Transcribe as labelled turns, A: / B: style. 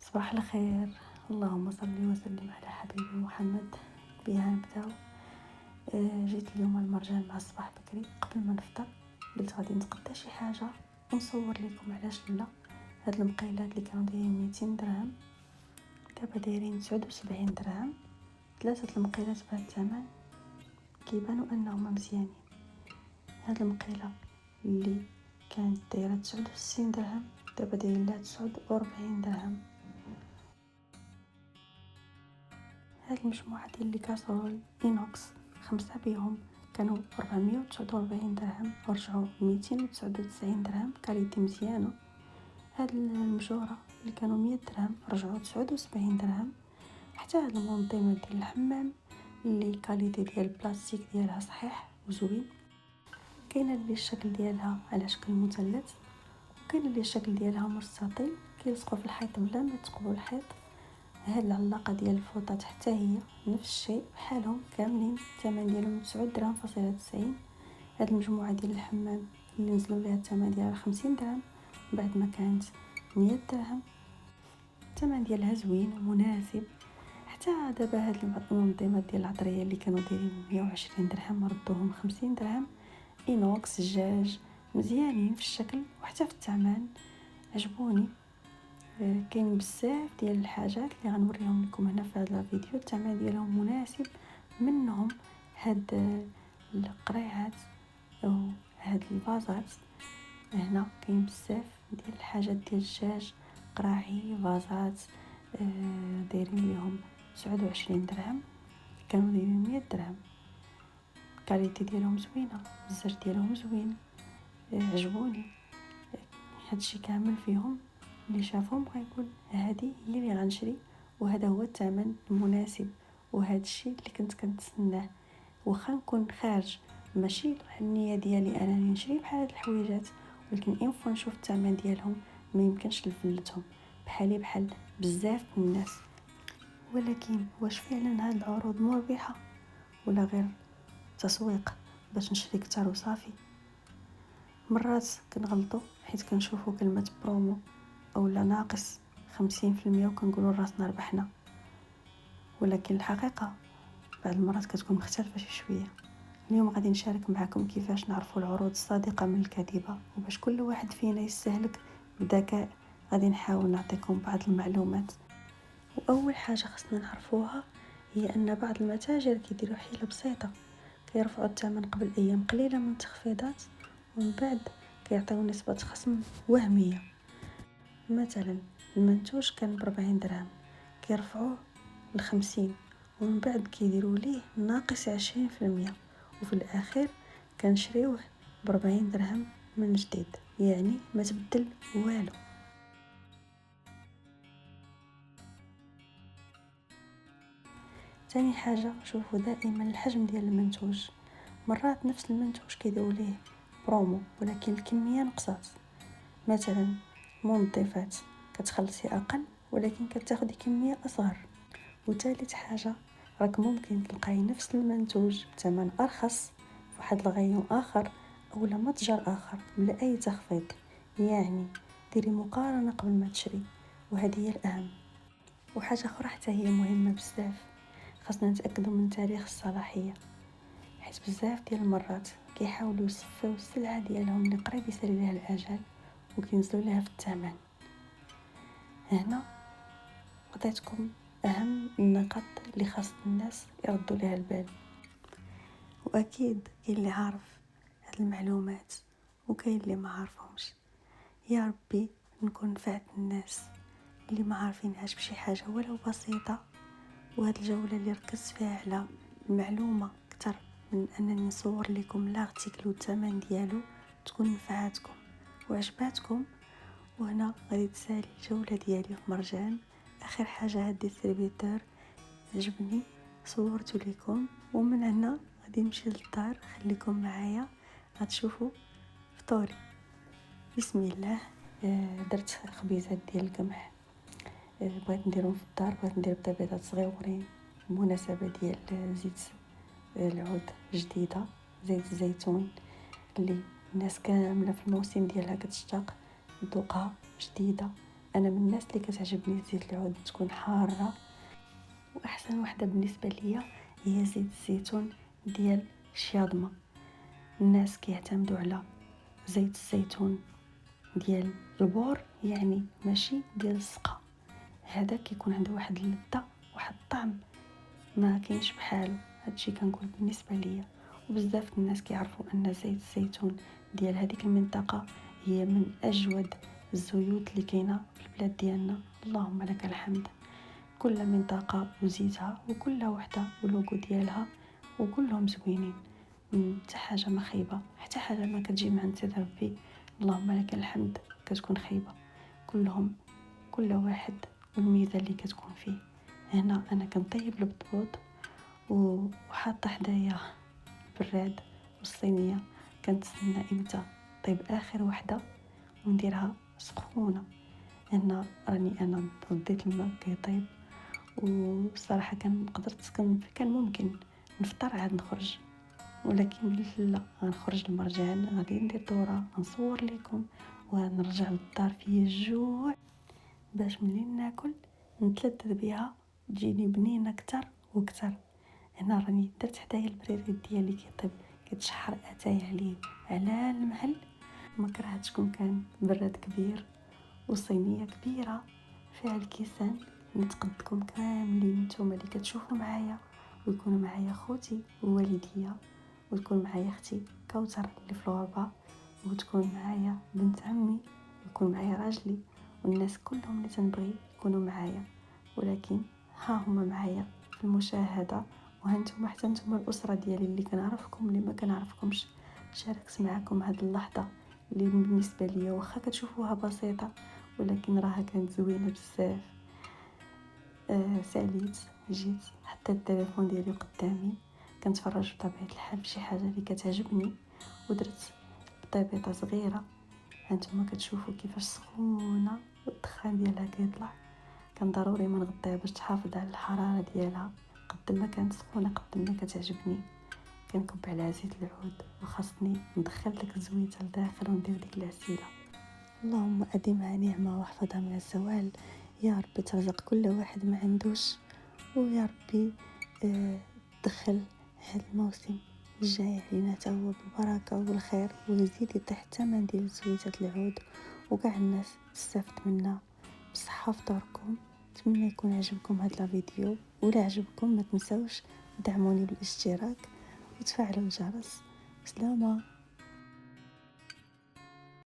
A: صباح الخير. اللهم صل وسلم على حبيبي محمد. بها نبداو. جيت اليوم المرجان مع الصباح بكري قبل ما نفطر، قلت غادي نتغدى شي حاجه ونصور لكم علاش لا. هاد المقيلات اللي كانوا دايرين 200 درهم دابا دايرين 79 درهم. ثلاثه المقيلات بهذا الثمن كيبانوا انهم مزيانين. هاد المقيله اللي كانت دايره 69 درهم دابا دايرين لها 49 درهم. هاد المجموعة ديال لي كاسرول اينوكس 5 بيهم كانوا 449 درهم ورجعوا 299 درهم، كاليتي مزيانة. هاد المجورة اللي كانوا 100 درهم رجعوا 79 درهم. حتى هاد المنظمة ديال الحمام اللي كاليتي ديال البلاستيك ديالها صحيح وزوين، كاينه اللي الشكل ديالها على شكل مثلث، وكاينه اللي الشكل ديالها مستطيل كيلصقوا في الحيط بلا ما تقبوا الحيط. هاد العلاقه ديال الفوطات حتى هي نفس الشيء بحالهم كاملين، الثمن ديالهم 9 درهم فاصلة 90. هاد المجموعه ديال الحمام اللي نزلوا ليها الثمن ديالها 50 درهم بعد ما كانت 100 درهم. الثمن ديالها زوين ومناسب. حتى دابا هاد المنظمات ديال العطريه اللي كانوا دايرين 120 درهم ردوهم 50 درهم. اينوكس الجاج مزيانين في الشكل وحتى في الثمن، عجبوني. كاين بزاف ديال الحاجات اللي غنوريهم لكم هنا في هذا الفيديو، الثمن ديالهم مناسب. منهم هاد القريعات او هاد الفازات. هنا كاين بزاف ديال الحاجات ديال الدجاج، قراعي فازات، دايرين ليهم 29 درهم كانوا دايرين 100 درهم. الكاليتي ديالهم زوينه، الزر ديالهم زوين، عجبوني. هادشي كامل فيهم اللي شافهم غيقول هذه هي اللي غنشري، وهذا هو الثمن المناسب، وهذا الشيء اللي كنت كنتسناه. واخا نكون خارج ماشي النيه ديالي انني نشري بحال هاد الحويجات، ولكن انفو نشوف الثمن ديالهم ما يمكنش نفلتهم بحالي بحال بزاف من الناس. ولكن واش فعلا هاد العروض مربحه ولا غير تسويق باش نشري كتر وصافي؟ مرات كنغلطوا حيت كنشوفوا كلمه برومو اولا ناقص 50% وكنقولوا راسنا ربحنا، ولكن الحقيقه بعض المرات كتكون مختلفه شي شويه. اليوم غادي نشارك معكم كيفاش نعرفوا العروض الصادقه من الكاذبه، وباش كل واحد فينا يستهلك بذكاء غادي نحاول نعطيكم بعض المعلومات. واول حاجه خصنا نعرفوها هي ان بعض المتاجر كيديروا حيله بسيطه، كيرفعوا الثمن قبل ايام قليله من التخفيضات ومن بعد كيعطيو نسبه خصم وهميه. مثلا المنتوج كان ب40 درهم كيرفعوه ل50، ومن بعد كيديروا ليه ناقص 20%، وفي الاخير كنشريوه ب40 درهم من جديد، يعني ما تبدل والو. ثاني حاجه شوفوا دائما الحجم ديال المنتوج. مرات نفس المنتوج كيديروا ليه برومو ولكن الكميه نقصات. مثلا منظفات كتخلصي اقل ولكن كتاخدي كميه اصغر. وثالث حاجه راك ممكن تلقاي نفس المنتوج بثمن ارخص في واحد الغيون اخر اولا متجر اخر بلا اي تخفيض، يعني ديري مقارنه قبل ما تشري، وهذه هي الاهم. وحاجه اخرى حتى هي مهمه بزاف، خاصنا نتاكدوا من تاريخ الصلاحيه، حيت بزاف ديال المرات كيحاولوا يصفيو السلعه ديالهم اللي قريب يسالي ليها الاجل وكينزلوا ليها في الثمن. هنا عطيتكم اهم النقاط اللي خاص الناس يردوا لها البال، واكيد كاين اللي عارف هاد المعلومات وكاين اللي ما عارفهمش. يا ربي نكون نفعت الناس اللي ما عارفينهاش بشي حاجه ولو بسيطه. وهاد الجوله اللي ركزت فيها على المعلومه اكثر من انني نصور لكم لارتيكل والثمن ديالو تكون نفعتكم وعجباتكم. وهنا غادي تسالي الجوله ديالي في مرجان. اخر حاجه هاد الديستريبيتور عجبني صورته لكم، ومن هنا غادي نمشي للدار. خليكم معايا غتشوفوا فطوري. بسم الله. درت خبيزات ديال القمح، بغيت نديرهم في الدار، بغيت ندير بيضات صغيورين بمناسبه ديال زيت العود جديده، زيت الزيتون اللي الناس كامله في الموسم ديالها كتشتاق تذوقها جديده. انا من الناس اللي كتعجبني زيت العود تكون حاره. واحسن وحده بالنسبه ليا هي زيت الزيتون ديال شياضمه. الناس كيعتمدوا على زيت الزيتون ديال البور، يعني ماشي ديال السقا. هذا كيكون عنده واحد اللذه، واحد الطعم ما كاينش بحاله. هادشي كنقول بالنسبه ليا. وبزاف الناس كيعرفوا ان زيت الزيتون ديال هذيك المنطقه هي من اجود الزيوت اللي كاينه في البلاد ديالنا. اللهم لك الحمد. كل منطقه وزيتها، وكل وحده ولوغو ديالها، وكلهم زوينين. حتى حاجه ما خايبه، حتى حاجه ما كتجي من عند سيد ربي اللهم لك الحمد كتكون خايبه. كلهم كل واحد والميزه اللي كتكون فيه. هنا انا كنطيب البطبوط وحاطه حدايا البراد والصينيه، كنتسنى امتى طيب اخر وحده ونديرها سخونه. هنا راني انا رديت الماء كيطيب، وصراحه كان ممكن نفطر عاد نخرج، ولكن قلت لا، غنخرج المرجان، غادي ندير دوره نصور لكم ونرجع للدار فيا الجوع باش ملي ناكل نتلذذ بها تجيني بنينه اكثر واكثر. هنا راني درت حدايا البريد ديالي كيطيب، كيتشحر اتاي عليه على المهل. ما كرهتش كون كان براد كبير وصينيه كبيره فيها الكيسان نتقدكم كاملين نتوما اللي كتشوفوا معايا، ويكونوا معايا خوتي ووالديا، وتكون معايا اختي كوثر اللي في الغربه، وتكون معايا بنت عمي، ويكون معايا راجلي، والناس كلهم اللي تنبغي يكونوا معايا. ولكن ها هما معايا في المشاهده، وهانتم حتى نتوما الاسره ديالي اللي كنعرفكم اللي ما كنعرفكمش. شاركت معكم هذه اللحظه اللي بالنسبه لي واخا كتشوفوها بسيطه، ولكن راها كانت زوينه بزاف. ساليت جيت حتى التليفون ديالي قدامي كنتفرج بطبيعه الحال في شي حاجه اللي كتعجبني، ودرت طيبيطه صغيره. هانتوما كتشوفوا كيفاش سخونه والدخان ديالها كيطلع. كان ضروري ما نغطيها باش تحافظ على الحراره ديالها. قد ما كانت سخونه قد ما كتعجبني. كنكب على زيت العود وخاصني ندخل ديك الزويته لداخل وندير ديك العسيله. اللهم اديمها نعمه واحفظها من الزوال يا ربي. ترزق كل واحد ما عندوش، ويا ربي دخل هذا الموسم الجاي علينا تا هو بالبركه والخير، ويزيد يطيح الثمن ديال زويته العود وكاع الناس تستافد منها بصحه فطوركم. نتمنى يكون عجبكم هذا الفيديو، ولا عجبكم ما تنسوش دعموني بالاشتراك وتفعلوا الجرس. سلامه.